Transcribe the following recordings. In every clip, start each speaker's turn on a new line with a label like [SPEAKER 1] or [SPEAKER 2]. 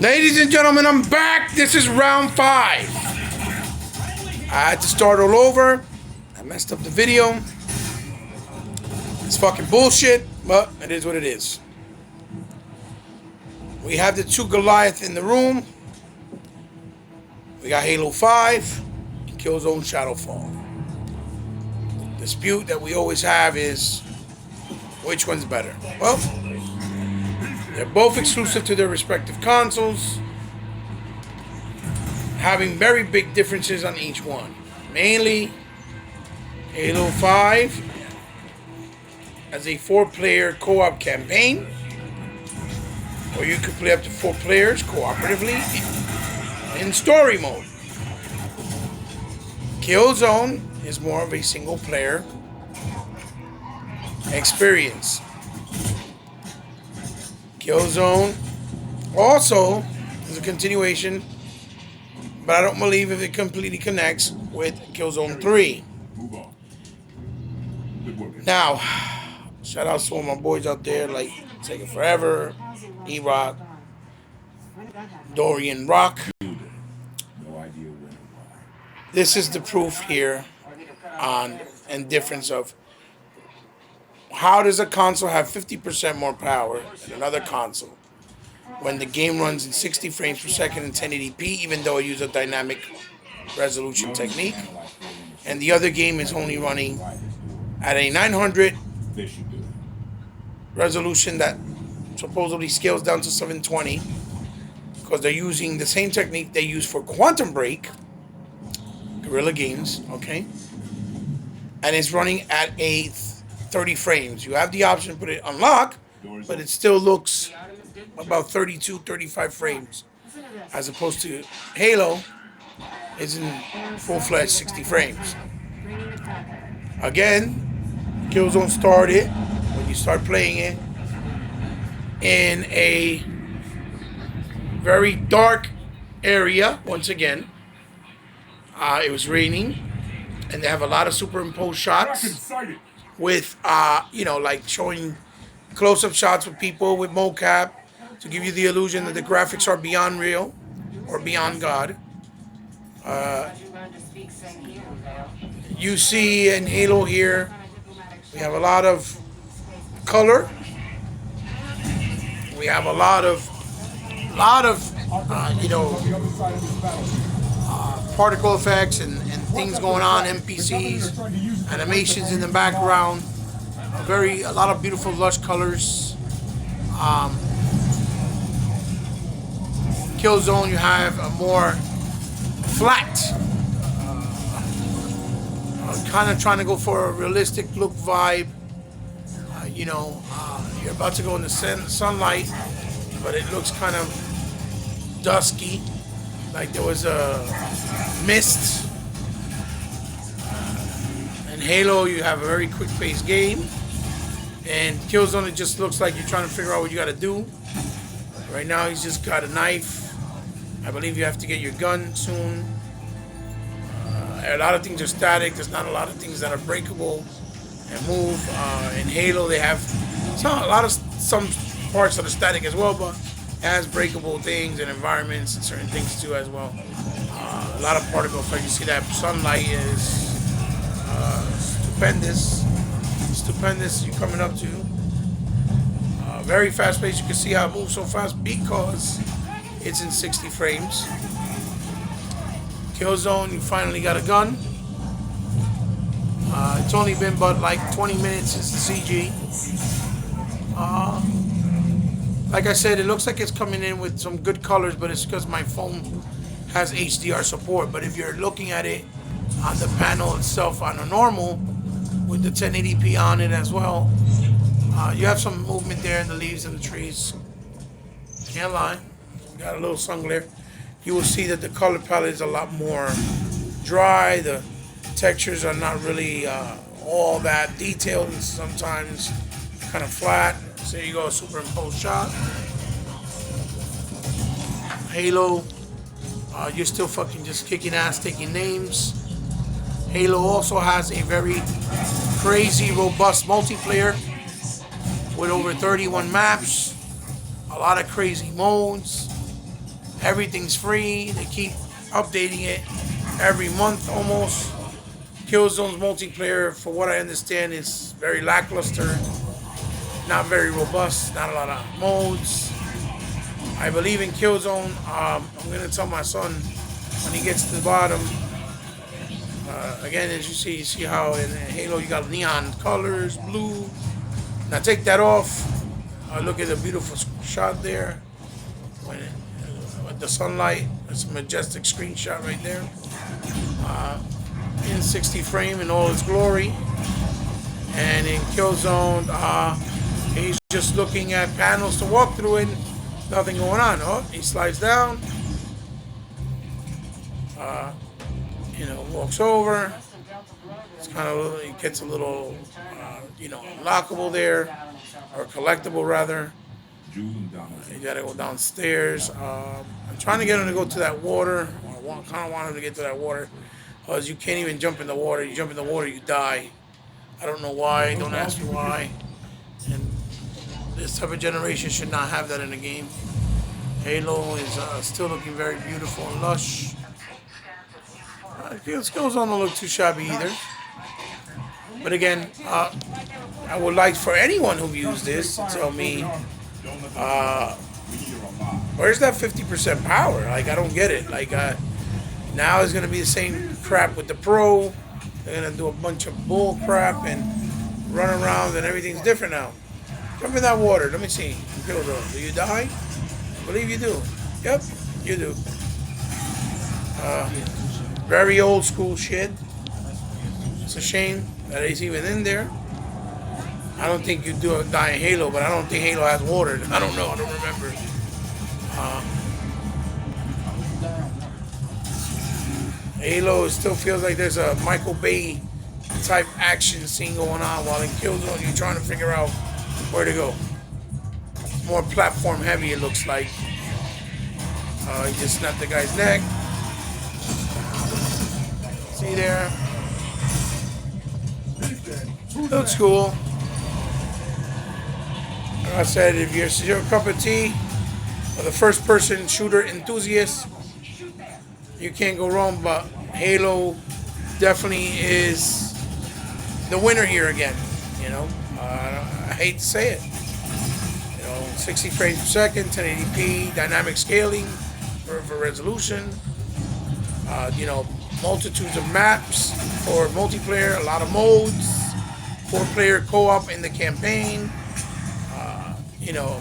[SPEAKER 1] Ladies and gentlemen, I'm back. This is round 5. I had to start all over. I messed up the video. It's fucking bullshit, but it is what it is. We have the 2 Goliath in the room. We got Halo 5 and Killzone Shadow. The dispute that we always have is which one's better. Well, they're both exclusive to their respective consoles, having very big differences on each one. Mainly, Halo 5 as a 4-player co-op campaign, where you could play up to 4 players cooperatively in story mode. Killzone is more of a single-player experience. Killzone also is a continuation, but I don't believe if it completely connects with Killzone 3. Now, shout out to all my boys out there like Taking Forever, E-Rock, Dorian Rock. This is the proof here on and difference of how does a console have 50% more power than another console when the game runs in 60 frames per second in 1080p, even though it uses a dynamic resolution technique, and the other game is only running at a 900 resolution that supposedly scales down to 720 because they're using the same technique they use for Quantum Break, Guerrilla Games, okay? And it's running at a 30 frames. You have the option to put it on lock, but it still looks about 32, 35 frames. As opposed to Halo, is in full-fledged 60 frames. Again, Killzone started, when you start playing it, in a very dark area, once again. It was raining, and they have a lot of superimposed shots with, like showing close-up shots with people with mocap to give you the illusion that the graphics are beyond real or beyond God. You see in Halo here, we have a lot of color. We have a lot of particle effects and things going on, NPCs, animations in the background, a lot of beautiful lush colors. Killzone, you have a more flat, kind of trying to go for a realistic look vibe. You're about to go in the sunlight, but it looks kind of dusky, like there was a mist. In Halo, you have a very quick-paced game, and Killzone, it just looks like you're trying to figure out what you got to do. Right now, he's just got a knife. I believe you have to get your gun soon. A lot of things are static. There's not a lot of things that are breakable and move. In Halo, they have some parts that are static as well, but it has breakable things and environments and certain things too as well. A lot of particle effects. You see that sunlight is stupendous. You're coming up to very fast pace. You can see how it moves so fast because it's in 60 frames. Killzone, you finally got a gun. It's only been but like 20 minutes since the CG. Like I said, it looks like it's coming in with some good colors, but it's because my phone has HDR support. But if you're looking at it on the panel itself on a normal, with the 1080p on it as well, you have some movement there in the leaves and the trees. Can't lie. Got a little sun glare. You will see that the color palette is a lot more dry. The textures are not really all that detailed, and sometimes kind of flat. So there you go, a superimposed shot. Halo, you're still fucking just kicking ass, taking names. Halo also has a very crazy, robust multiplayer with over 31 maps, a lot of crazy modes. Everything's free. They keep updating it every month almost. Killzone's multiplayer, for what I understand, is very lackluster, not very robust, not a lot of modes. I believe in Killzone. I'm gonna tell my son when he gets to the bottom. Again, as you see how in Halo you got neon colors, blue. Now take that off. Look at the beautiful shot there. With the sunlight, it's a majestic screenshot right there. In 60 frame in all its glory. And in Killzone, he's just looking at panels to walk through it. Nothing going on. Oh, he slides down. Walks over. It's kind of, it gets a little, unlockable there, or collectible rather. You gotta go downstairs. I'm trying to get him to go to that water. I kind of want him to get to that water, because you can't even jump in the water. You jump in the water, you die. I don't know why. Don't ask me why. And this type of generation should not have that in the game. Halo is still looking very beautiful and lush. Skills don't look too shabby either. But again, I would like for anyone who views this to tell me, where's that 50% power? Like, I don't get it. Like, now it's gonna be the same crap with the Pro. They're gonna do a bunch of bull crap and run around, and everything's different now. Jump in that water. Let me see. Do you die? I believe you do. Yep, you do. Very old school shit. It's a shame that it's even in there. I don't think you do die in Halo, but I don't think Halo has water. I don't know. I don't remember. Halo still feels like there's a Michael Bay type action scene going on, while in Killzone you're trying to figure out where to go. More platform heavy, it looks like. He just snapped the guy's neck. See there? Looks cool. Like I said, if you're your cup of tea, or the first person shooter enthusiast, you can't go wrong. But Halo definitely is the winner here again. I hate to say it. 60 frames per second, 1080p, dynamic scaling for resolution. Multitudes of maps for multiplayer, a lot of modes, 4-player co-op in the campaign.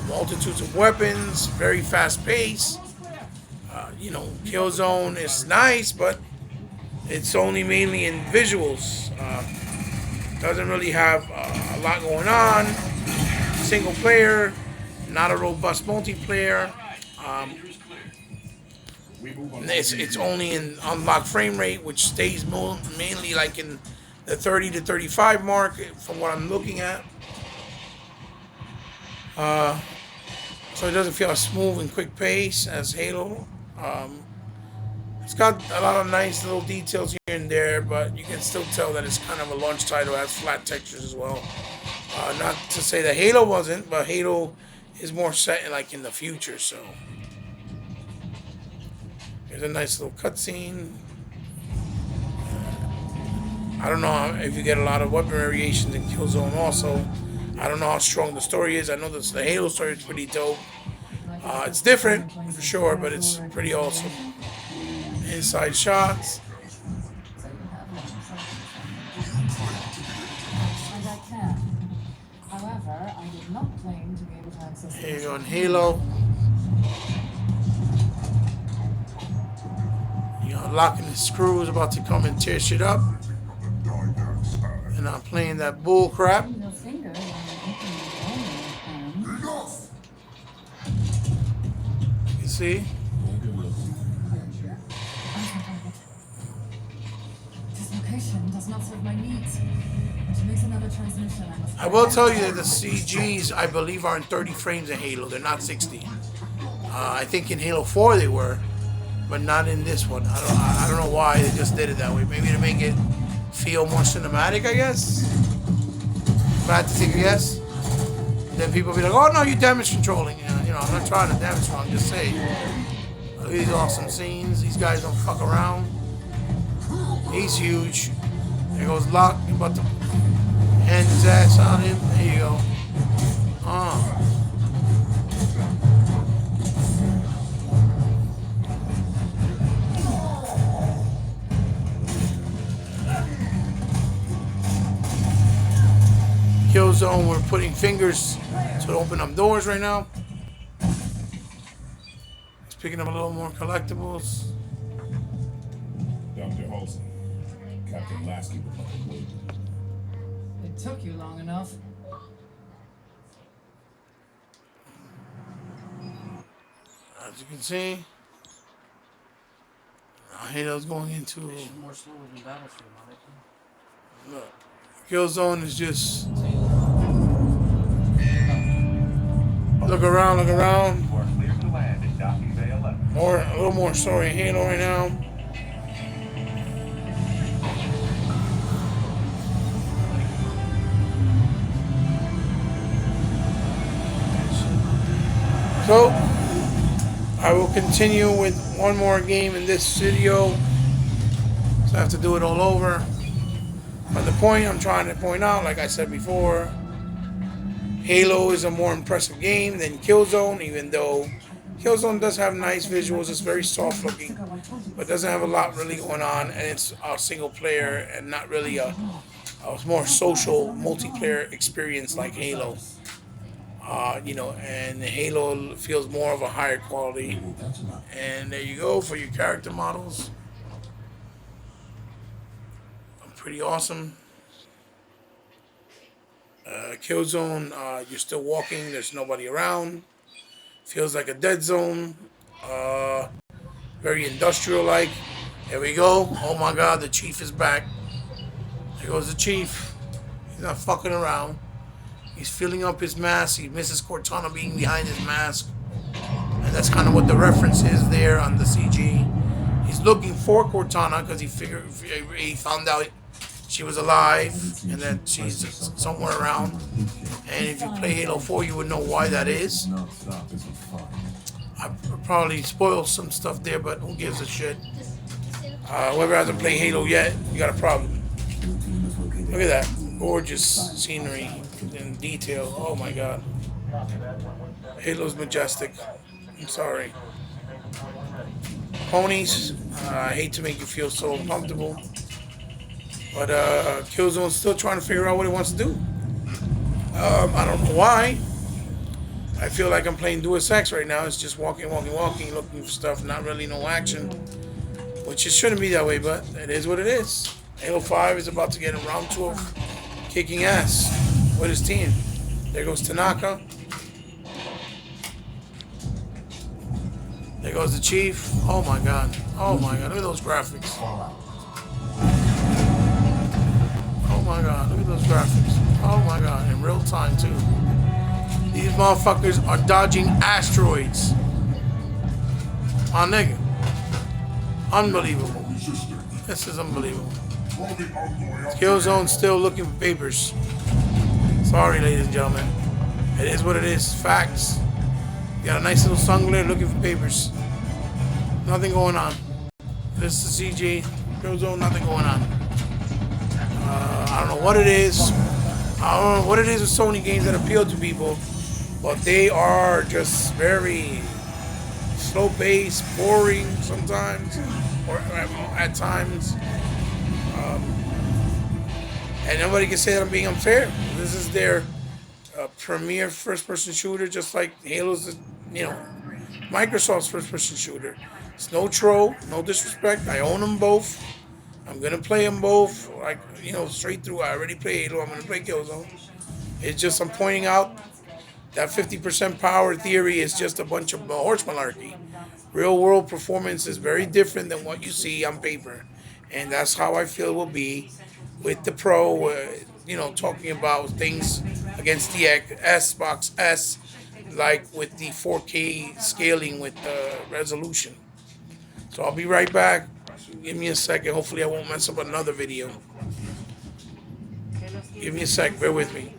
[SPEAKER 1] Multitudes of weapons, very fast pace. Killzone is nice, but it's only mainly in visuals. Doesn't really have a lot going on. Single player, not a robust multiplayer. It's only in unlocked frame rate, which stays mainly like in the 30 to 35 mark from what I'm looking at. So it doesn't feel as smooth and quick pace as Halo. It's got a lot of nice little details here and there, but you can still tell that it's kind of a launch title. It has flat textures as well. Not to say that Halo wasn't, but Halo is more set in the future. So here's a nice little cutscene. I don't know if you get a lot of weapon variations in Killzone also. I don't know how strong the story is. I know that the Halo story is pretty dope. It's different, for sure, but it's pretty awesome. Inside shots. Here you go in Halo. Locking the screws, about to come and tear shit up. And I'm playing that bull crap. You see? Does not serve my needs. I will tell you that the CGs, I believe, are in 30 frames in Halo. They're not 60. I think in Halo 4 they were, but not in this one. I don't know why they just did it that way. Maybe to make it feel more cinematic, I guess. If I had to take a guess, then people will be like, "Oh no, you're damage controlling." I'm not trying to damage control. I'm just saying. Look at these awesome scenes. These guys don't fuck around. He's huge. There goes Locke. You're about to hand his ass on him. There you go. Killzone, we're putting fingers to open up doors right now. He's picking up a little more collectibles.
[SPEAKER 2] Dr. Halsey, Captain Lasky would like a word.
[SPEAKER 3] It took you long enough.
[SPEAKER 1] As you can see, Halo's going into.
[SPEAKER 3] More slowly than Battlefield,
[SPEAKER 1] Look, Killzone is just. Look around, look around. More, a little more story in Halo right now. So, I will continue with one more game in this video. So I have to do it all over. But the point I'm trying to point out, like I said before, Halo is a more impressive game than Killzone, even though Killzone does have nice visuals. It's very soft looking, but doesn't have a lot really going on, and it's a single player and not really a more social multiplayer experience like Halo. And Halo feels more of a higher quality. And there you go for your character models. Pretty awesome. Killzone, you're still walking. There's nobody around. Feels like a dead zone. Very industrial-like. There we go. Oh my God, the chief is back. There goes the chief. He's not fucking around. He's filling up his mask. He misses Cortana being behind his mask. And that's kind of what the reference is there on the CG. He's looking for Cortana because he found out she was alive and that she's somewhere around. And if you play Halo 4, you would know why that is. I probably spoiled some stuff there, but who gives a shit? Whoever hasn't played Halo yet, you got a problem. Look at that. Gorgeous scenery and detail. Oh my God. Halo's majestic. I'm sorry. Ponies. I hate to make you feel so uncomfortable. But Killzone's still trying to figure out what he wants to do. I don't know why. I feel like I'm playing Deus Ex right now. It's just walking, looking for stuff, not really no action. Which it shouldn't be that way, but it is what it is. Halo 5 is about to get in round 2 of kicking ass with his team. There goes Tanaka. There goes the chief. Oh my God. Oh my God. Look at those graphics. Oh my God. Look at those graphics. Oh my God. In real time too. These motherfuckers are dodging asteroids. My nigga. Unbelievable. This is unbelievable. Killzone's still looking for papers. Sorry, ladies and gentlemen. It is what it is. Facts. You got a nice little sun glare looking for papers. Nothing going on. This is CG. Killzone, nothing going on. I don't know what it is. I don't know what it is with Sony games that appeal to people, but they are just very slow-paced, boring sometimes, or at times. And nobody can say that I'm being unfair. This is their premier first-person shooter, just like Halo's, Microsoft's first-person shooter. It's no troll, no disrespect. I own them both. I'm gonna play them both, straight through. I already play Halo. I'm gonna play Killzone. It's just I'm pointing out that 50% power theory is just a bunch of horse malarkey. Real-world performance is very different than what you see on paper, and that's how I feel it will be with the Pro. Talking about things against the Xbox S, like with the 4K scaling with the resolution. So I'll be right back. Give me a second. Hopefully I won't mess up another video. Give me a sec. Bear with me.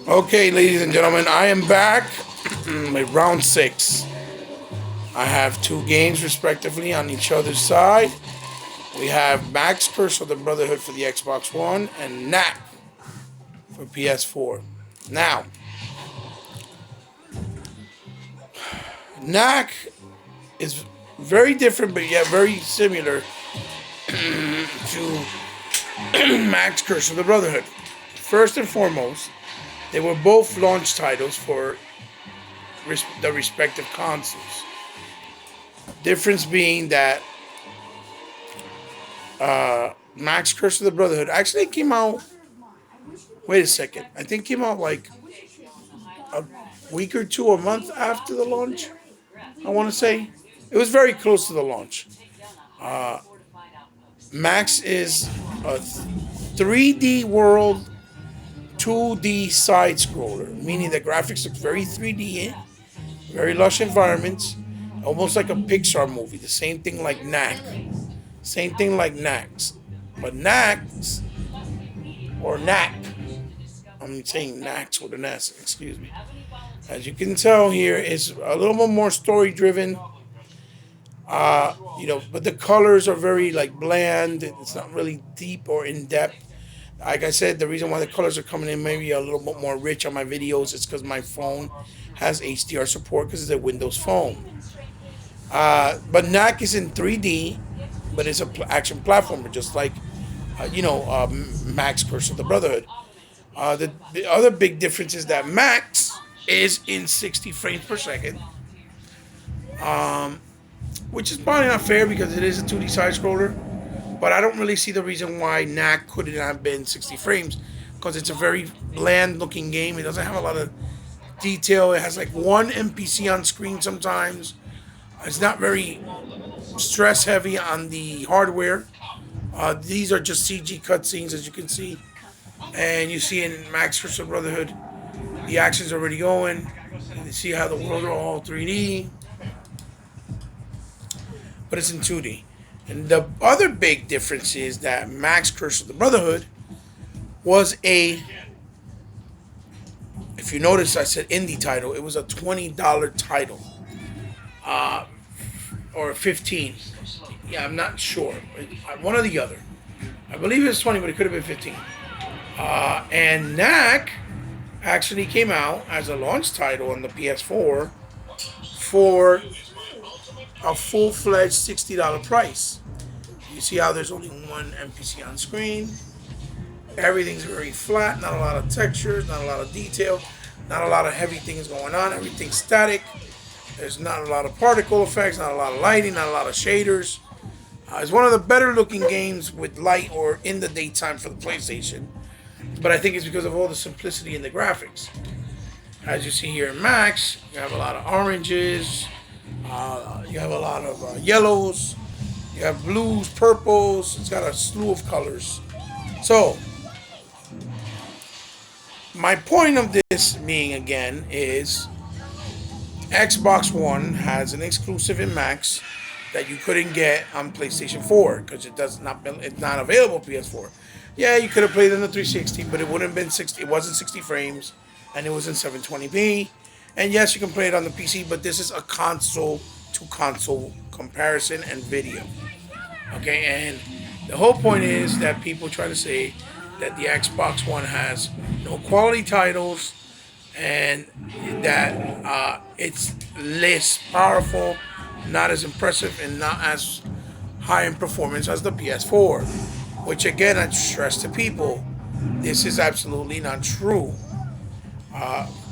[SPEAKER 1] Okay, ladies and gentlemen, I am back. with round 6. I have 2 games respectively on each other's side. We have Max Curse of the Brotherhood for the Xbox One and Knack for PS4. Now, Knack is very different but yet very similar to Max Curse of the Brotherhood. First and foremost, they were both launch titles for the respective consoles. Difference being that Max Curse of the Brotherhood actually came out. Wait a second. I think came out like a week or two, a month after the launch. I want to say it was very close to the launch. Max is a 3D world, 2D side scroller, meaning the graphics look very 3D, very lush environments, almost like a Pixar movie. The same thing like Knack. Same thing like Knack's. But Knack's, or Knack, I'm saying Knack's with an S, excuse me. As you can tell here, it's a little bit more story driven. But the colors are very like bland. It's not really deep or in depth. Like I said, the reason why the colors are coming in maybe a little bit more rich on my videos is because my phone has HDR support because it's a Windows phone. But Knack is in 3D, but it's an action platformer, just like, Max Curse of the Brotherhood. The other big difference is that Max is in 60 frames per second, which is probably not fair because it is a 2D side scroller. But I don't really see the reason why Knack couldn't have been 60 frames because it's a very bland looking game. It doesn't have a lot of detail. It has like one NPC on screen sometimes. It's not very stress heavy on the hardware. These are just CG cutscenes, as you can see. And you see in Max Curse of Brotherhood, the action's already going. You see how the world are all 3D. But it's in 2D. And the other big difference is that Max Curse of the Brotherhood was if you notice I said indie title, it was a $20 title. Or 15. Yeah, I'm not sure. One or the other. I believe it was 20, but it could have been 15. And Knack actually came out as a launch title on the PS4 for a full-fledged $60 price. You see how there's only one NPC on screen. Everything's very flat, not a lot of textures, not a lot of detail, not a lot of heavy things going on. Everything's static. There's not a lot of particle effects, not a lot of lighting, not a lot of shaders. It's one of the better looking games with light or in the daytime for the PlayStation. But I think it's because of all the simplicity in the graphics. As you see here in Max, you have a lot of oranges, you have a lot of yellows, you have blues, purples. It's got a slew of colors. So, my point of this being again is Xbox One has an exclusive in Max that you couldn't get on PlayStation 4 because it's not available PS4. Yeah, you could have played on the 360, but it wouldn't have been 60. It wasn't 60 frames, and it was in 720p. And yes, you can play it on the PC, but this is a console to console comparison and video. Okay, and the whole point is that people try to say that the Xbox One has no quality titles and that it's less powerful, not as impressive, and not as high in performance as the PS4. Which again, I stress to people, this is absolutely not true.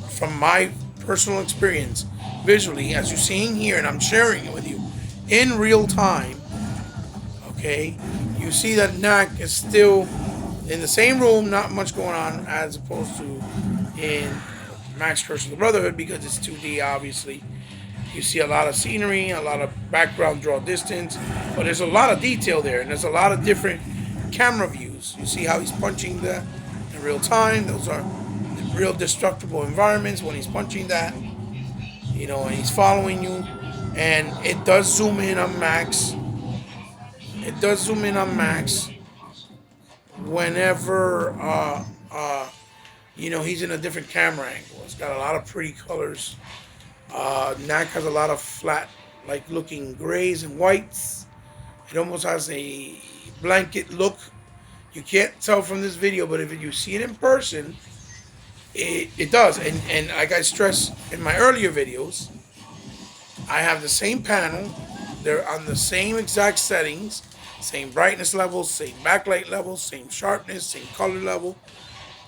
[SPEAKER 1] From my personal experience, visually, as you're seeing here, and I'm sharing it with you in real time. Okay, you see that Knack is still in the same room, not much going on, as opposed to in Max Curse of the Brotherhood because it's 2D, obviously. You see a lot of scenery, a lot of background draw distance, but there's a lot of detail there, and there's a lot of different camera views. You see how he's punching that in real time. Those are real destructible environments when he's punching that, and he's following you. And it does zoom in on Max. It does zoom in on Max whenever he's in a different camera angle. It's got a lot of pretty colors. Knack has a lot of flat, like looking grays and whites. It almost has a blanket look. You can't tell from this video, but if you see it in person, it does. And like I stressed in my earlier videos, I have the same panel. They're on the same exact settings, same brightness levels, same backlight levels, same sharpness, same color level.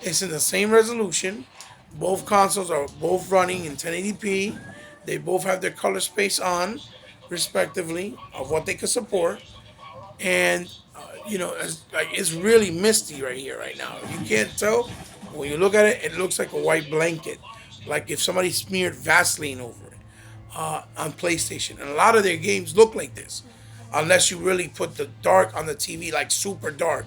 [SPEAKER 1] It's in the same resolution. Both consoles are both running in 1080p. They both have their color space on, respectively, of what they can support. And it's really misty right here, right now. You can't tell when you look at it. It looks like a white blanket, like if somebody smeared Vaseline over it on PlayStation. And a lot of their games look like this, unless you really put the dark on the TV, like super dark.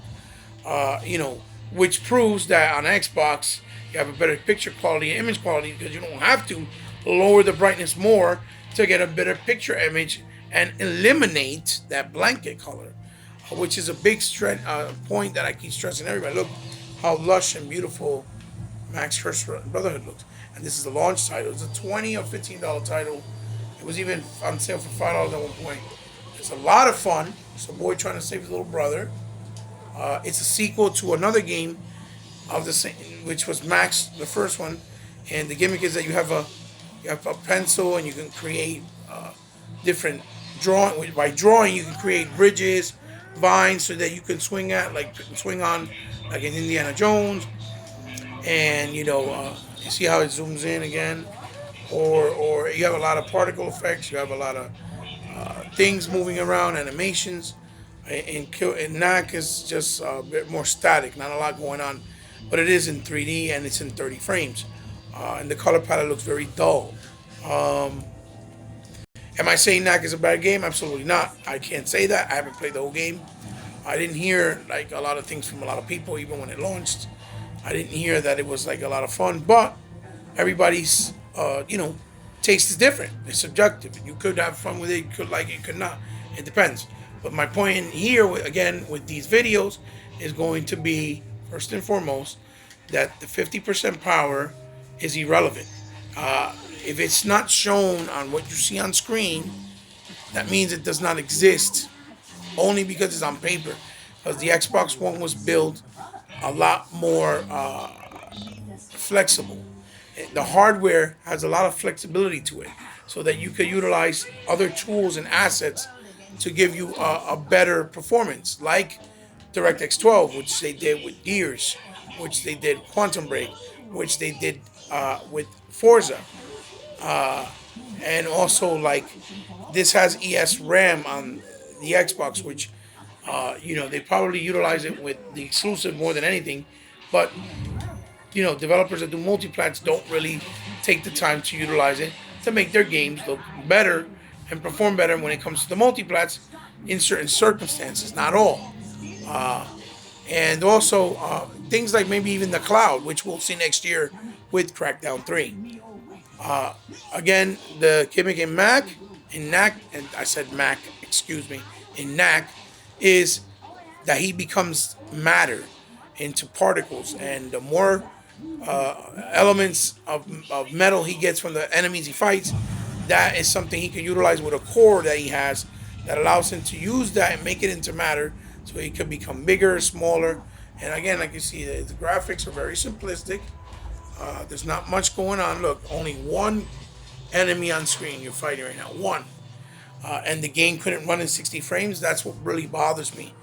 [SPEAKER 1] Uh, you know, which proves that on Xbox you have a better picture quality, image quality, because you don't have to lower the brightness more to get a better picture image and eliminate that blanket color, which is a big point that I keep stressing everybody. Look how lush and beautiful Max First Brotherhood looks. And this is the launch title. It's a $20 or $15 title. It was even on sale for $5 at one point. It's a lot of fun. It's a boy trying to save his little brother. It's a sequel to another game of the same, which was Max, the first one. And the gimmick is that you have a pencil and you can create different drawing. By drawing, you can create bridges, vines, so that you can swing on, like in Indiana Jones. And you see how it zooms in again, or you have a lot of particle effects. You have a lot of things moving around, animations. And Knack is just a bit more static, not a lot going on, but it is in 3D and it's in 30 frames, and the color palette looks very dull. Um, am I saying Knack is a bad game? Absolutely not. I can't say that. I haven't played the whole game. I didn't hear like a lot of things from a lot of people, even when it launched. I didn't hear that it was like a lot of fun, but everybody's taste is different. It's subjective. You could have fun with it, you could like it, you could not. It depends. But my point here, again, with these videos, is going to be first and foremost that the 50% power is irrelevant. If it's not shown on what you see on screen, that means it does not exist. Only because it's on paper. Because the Xbox One was built a lot more flexible. The hardware has a lot of flexibility to it, so that you could utilize other tools and assets to give you a better performance, like DirectX 12, which they did with Gears, which they did Quantum Break, which they did with Forza, and also like this has ES RAM on the Xbox, which they probably utilize it with the exclusive more than anything, but developers that do multiplats don't really take the time to utilize it to make their games look better and perform better when it comes to the multiplats in certain circumstances, not all. And also things like maybe even the cloud, which we'll see next year with Crackdown 3. Again, the gimmick in Knack, and I said Mac, excuse me, in Knack, is that he becomes matter into particles, and the more elements of metal he gets from the enemies he fights, that is something he can utilize with a core that he has that allows him to use that and make it into matter, so he could become bigger, smaller. And again, like you see, the graphics are very simplistic. There's not much going on. Look, only one enemy on screen you're fighting right now. One. And the game couldn't run in 60 frames. That's what really bothers me.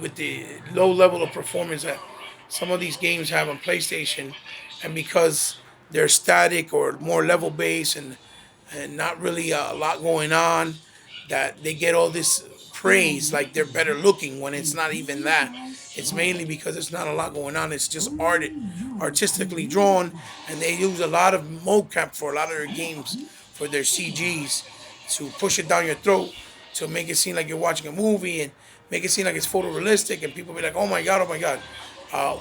[SPEAKER 1] With the low level of performance that some of these games have on PlayStation, and because they're static or more level based and not really a lot going on, that they get all this praise like they're better looking when it's not even that. It's mainly because there's not a lot going on. It's just artistically drawn, and they use a lot of mocap for a lot of their games for their CGs to push it down your throat to make it seem like you're watching a movie and make it seem like it's photorealistic, and people be like, oh my god, oh my god. On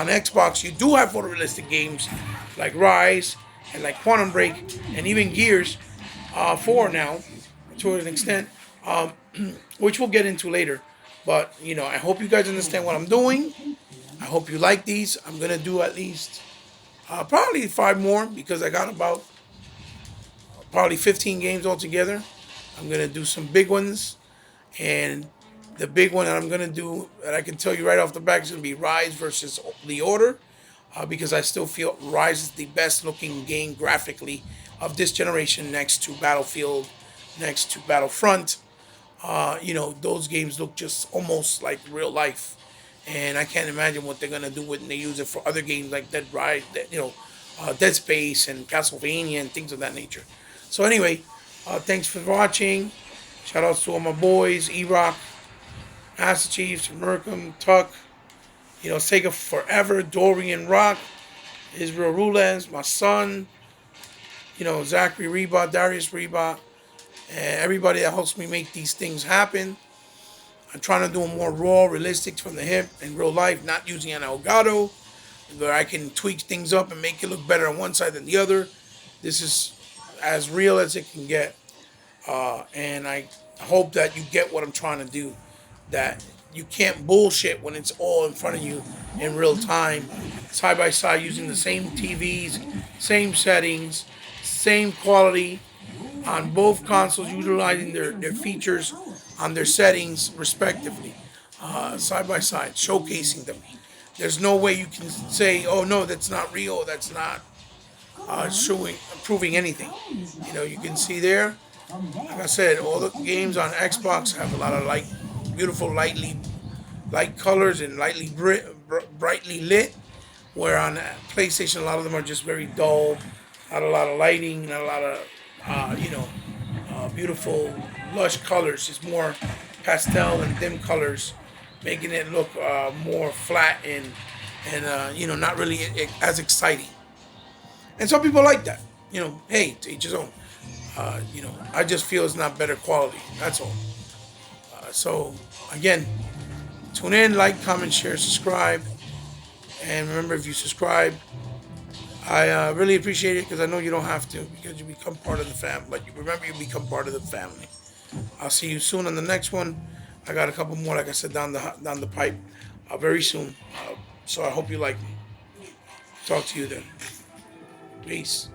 [SPEAKER 1] Xbox, you do have photorealistic games like Rise and like Quantum Break and even Gears 4 now, to an extent, which we'll get into later. But I hope you guys understand what I'm doing. I hope you like these. I'm gonna do at least probably 5 more, because I got about probably 15 games altogether. I'm gonna do some big ones, and the big one that I'm gonna do, that I can tell you right off the bat, is gonna be Rise versus The Order, because I still feel Rise is the best looking game graphically of this generation, next to Battlefield, next to Battlefront. Those games look just almost like real life, and I can't imagine what they're gonna do when they use it for other games like Dead Space and Castlevania and things of that nature. So anyway, thanks for watching. Shout outs to all my boys, E-Rock, Master Chiefs, Merkham, Tuck, Sega Forever, Dorian Rock, Israel Rulez, my son, Zachary Reba, Darius Reba, and everybody that helps me make these things happen. I'm trying to do them more raw, realistic, from the hip, in real life, not using an Elgato, where I can tweak things up and make it look better on one side than the other. This is as real as it can get. And I hope that you get what I'm trying to do. That you can't bullshit when it's all in front of you in real time, side by side, using the same TVs, same settings, same quality on both consoles, utilizing their features on their settings respectively, side by side, showcasing them. There's no way you can say, oh no, that's not real, that's not proving anything. You can see there, like I said, all the games on Xbox have a lot of beautiful light colors and brightly lit, where on PlayStation a lot of them are just very dull, not a lot of lighting, not a lot of beautiful lush colors, just more pastel and dim colors, making it look more flat and not really as exciting. And some people like that. Hey, to each his own. I just feel it's not better quality. That's all. So again, tune in, like, comment, share, subscribe, and remember, if you subscribe, I really appreciate it, because I know you don't have to, because you become part of the family. But remember, you become part of the family. I'll see you soon on the next one. I got a couple more, like I said, down the pipe very soon. So I hope you like me. Talk to you then. Peace.